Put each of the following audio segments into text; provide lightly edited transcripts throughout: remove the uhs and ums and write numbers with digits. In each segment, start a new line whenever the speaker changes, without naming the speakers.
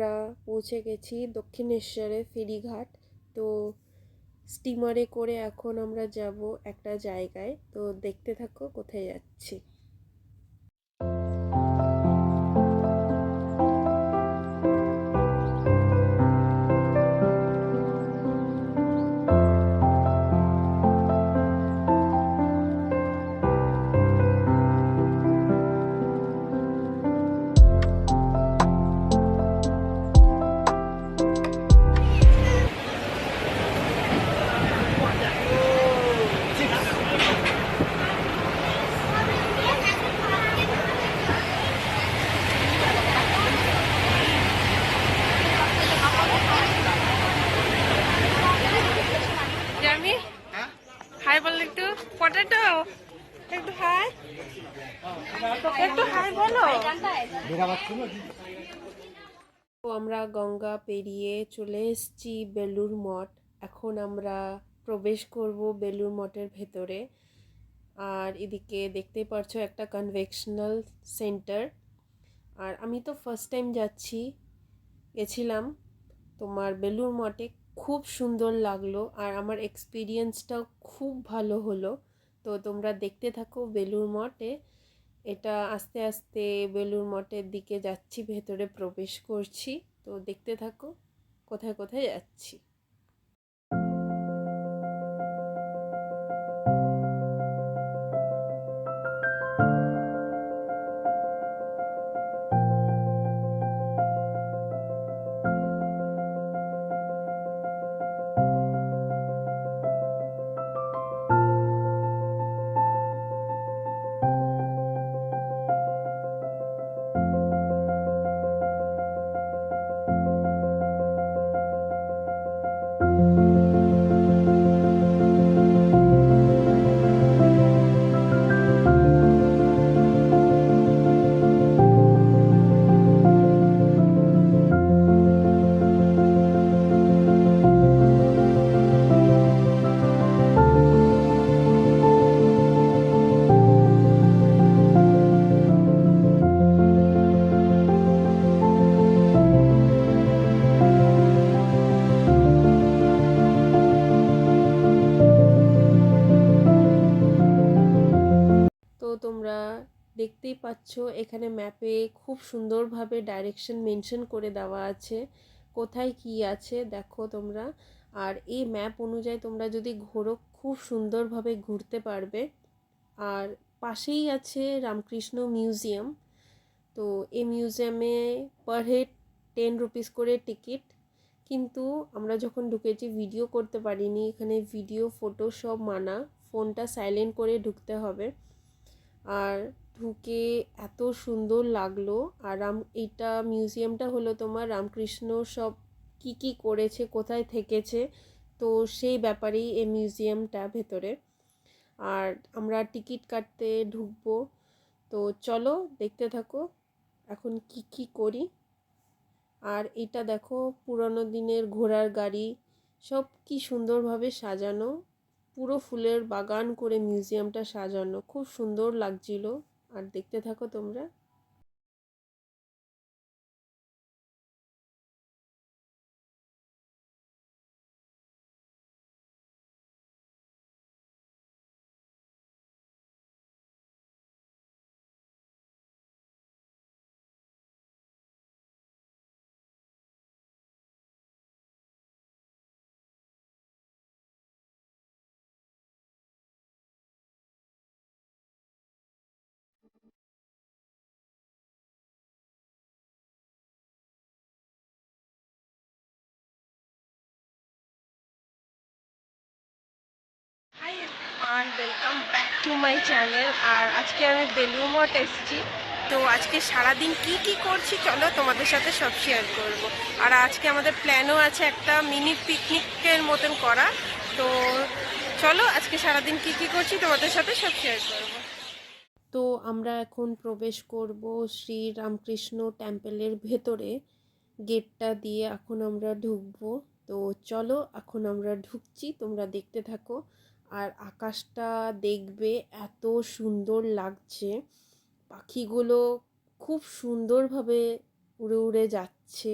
আমরা পৌঁছে গেছি দক্ষিণেশ্বরে ফেরিঘাট। তো স্টিমারে করে এখন আমরা যাব একটা জায়গায়। তো দেখতে থাকো কোথায় যাচ্ছি। জামি হাই বললে একটু, পটেটো একটু হাই, একটু হাই বলো। তো আমরা গঙ্গা পেরিয়ে চলে এসেছি বেলুড় মঠ। এখন আমরা প্রবেশ করব বেলুড় মঠের ভেতরে। আর এদিকে দেখতেই পারছো একটা কনভেকশনাল সেন্টার। আর আমি তো ফার্স্ট টাইম গেছিলাম তোমার বেলুড় মঠে। খুব সুন্দর লাগলো আর আমার এক্সপিরিয়েন্সটাও খুব ভালো হলো। তো তোমরা দেখতে থাকো বেলুড় মঠে। এটা আস্তে আস্তে বেলুড় মঠের দিকে যাচ্ছি, ভেতরে প্রবেশ করছি। তো দেখতে থাকো কোথায় কোথায় যাচ্ছি। তো তোমরা দেখতেই পাচ্ছ এখানে ম্যাপে খুব সুন্দরভাবে ডাইরেকশন মেনশন করে দেওয়া আছে, কোথায় কি আছে দেখো তোমরা। আর এই ম্যাপ অনুযায়ী তোমরা যদি ঘোরো খুব সুন্দরভাবে ঘুরতে পারবে। আর পাশেই আছে রামকৃষ্ণ মিউজিয়াম। তো এই মিউজিয়ামে পার হেড 10 রুপিস করে টিকিট। কিন্তু আমরা যখন ঢুকেছি ভিডিও করতে পারিনি, এখানে ভিডিও ফটো সব মানা, ফোনটা সাইলেন্ট করে ঢুকতে হবে। আর ঢুকে এত সুন্দর লাগলো। আর এইটা মিউজিয়ামটা হলো তোমার রামকৃষ্ণ সব কি করেছে, কোথায় থেকেছে, তো সেই ব্যাপারেই এই মিউজিয়ামটা ভেতরে। আর আমরা টিকিট কাটতে ঢুকবো। তো চলো দেখতে থাকো এখন কি করি। আর এটা দেখো পুরনো দিনের ঘোড়ার গাড়ি, সব কি সুন্দরভাবে সাজানো, পুরো ফুলের বাগান করে মিউজিয়ামটা সাজানো, খুব সুন্দর লাগছিল। আর দেখতে থাকো তোমরা। Hi everyone, welcome back to my channel. আর আজকে আমি বেলুড় মঠ এসেছি। তো আজকে সারাদিন কি করছি চলো তোমাদের সাথে সব শেয়ার করব। আর আজকে আমাদের প্ল্যানও আছে একটা মিনি পিকনিকের মতন করা। তো চলো আজকে সারাদিন কি করছি তোমাদের সাথে সব শেয়ার করব। তো আমরা এখন প্রবেশ করব শ্রী রামকৃষ্ণ টেম্পলের ভেতরে। গেটটা দিয়ে এখন আমরা ঢুকবো। তো চলো এখন আমরা ঢুকছি, তোমরা দেখতে থাকো। আর আকাশটা দেখবে এত সুন্দর লাগছে, পাখিগুলো খুব সুন্দরভাবে উড়ে উড়ে যাচ্ছে।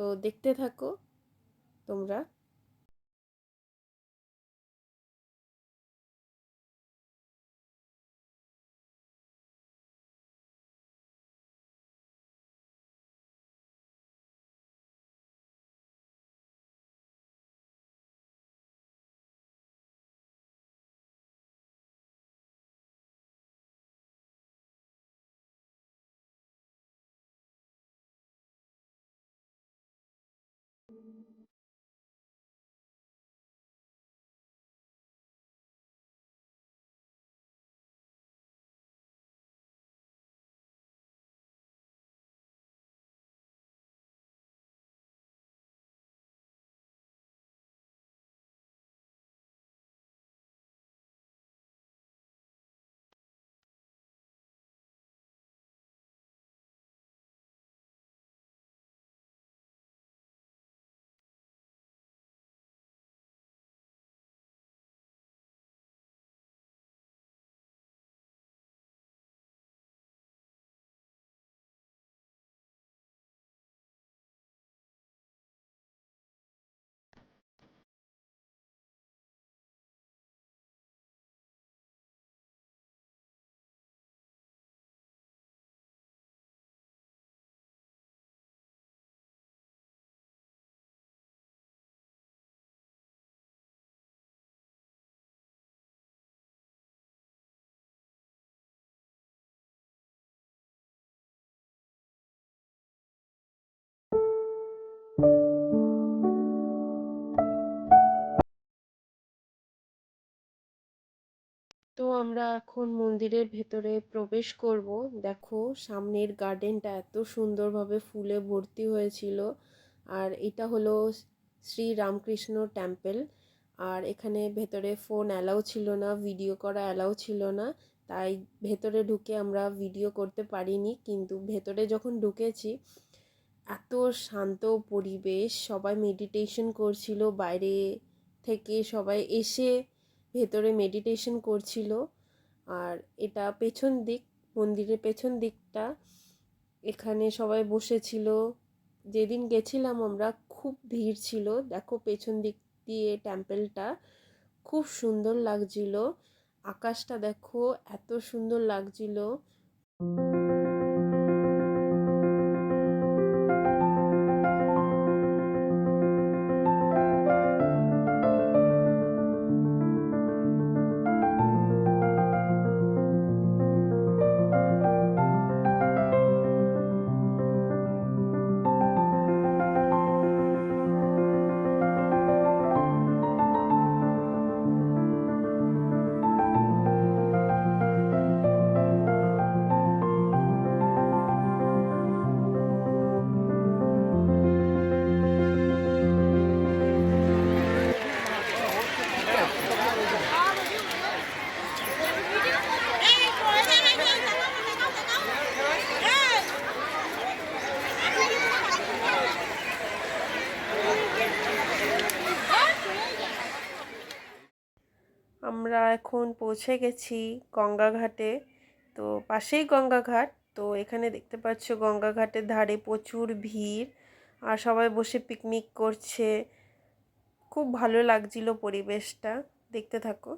তো দেখতে থাকো তোমরা। তো আমরা এখন মন্দিরের ভেতরে প্রবেশ করব। দেখো সামনের গার্ডেনটা এত সুন্দরভাবে ফুলে ভর্তি হয়েছিল। আর এটা হলো শ্রী রামকৃষ্ণ টেম্পল। আর এখানে ভেতরে ফোন অ্যালাউ ছিল না, ভিডিও করা অ্যালাউ ছিল না, তাই ভেতরে ঢুকে আমরা ভিডিও করতে পারিনি। কিন্তু ভেতরে যখন ঢুকেছি এত শান্ত পরিবেশ, সবাই মেডিটেশন করছিল, বাইরে থেকে সবাই এসে ভেতরে মেডিটেশন করছিল। আর এটা পেছন দিক, মন্দিরের পেছন দিকটা, এখানে সবাই বসেছিল। যেদিন গেছিলাম আমরা খুব ভিড় ছিল। দেখো পেছন দিক দিয়ে টেম্পলটা খুব সুন্দর লাগছিল। আকাশটা দেখো এত সুন্দর লাগছিল। আমরা এখন পৌঁছে গেছি গঙ্গাঘাটে। তো পাশেই গঙ্গাঘাট। তো এখানে দেখতে পাচ্ছ গঙ্গাঘাটের ধারে প্রচুর ভিড়, আর সবাই বসে পিকনিক করছে। খুব ভালো লাগছিল পরিবেশটা, দেখতে থাকো।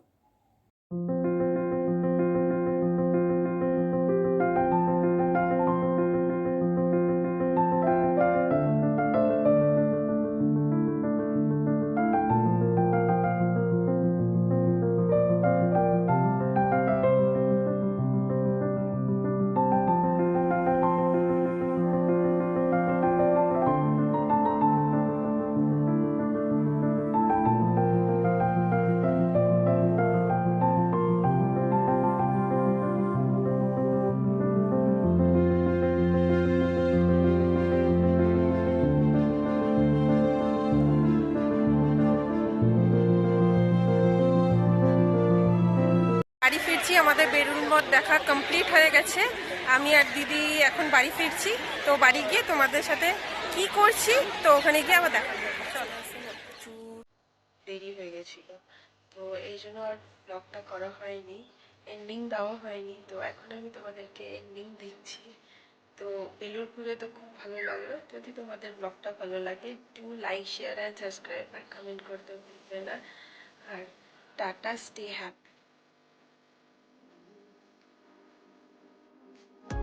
বাড়ি ফিরছি, আমাদের বেলুড় মঠ দেখা কমপ্লিট হয়ে গেছে। আমি আর দিদি এখন বাড়ি ফিরছি। তো বাড়ি গিয়ে তোমাদের সাথে কি করছি তো ওখানে গিয়ে আবার দেখা করবো। প্রচুর দেরি হয়ে গেছিল, তো এই জন্য আর ব্লগটা করা হয়নি, এন্ডিং দেওয়া হয়নি। তো এখন আমি তোমাদেরকে এন্ডিং দিচ্ছি। তো বেলুড় ঘুরে তো খুব ভালো লাগলো। যদি তোমাদের ব্লগটা ভালো লাগে do like share and subscribe আর কমেন্ট করতে ভুলবে না। আর টাটা, স্টে হ্যাপি।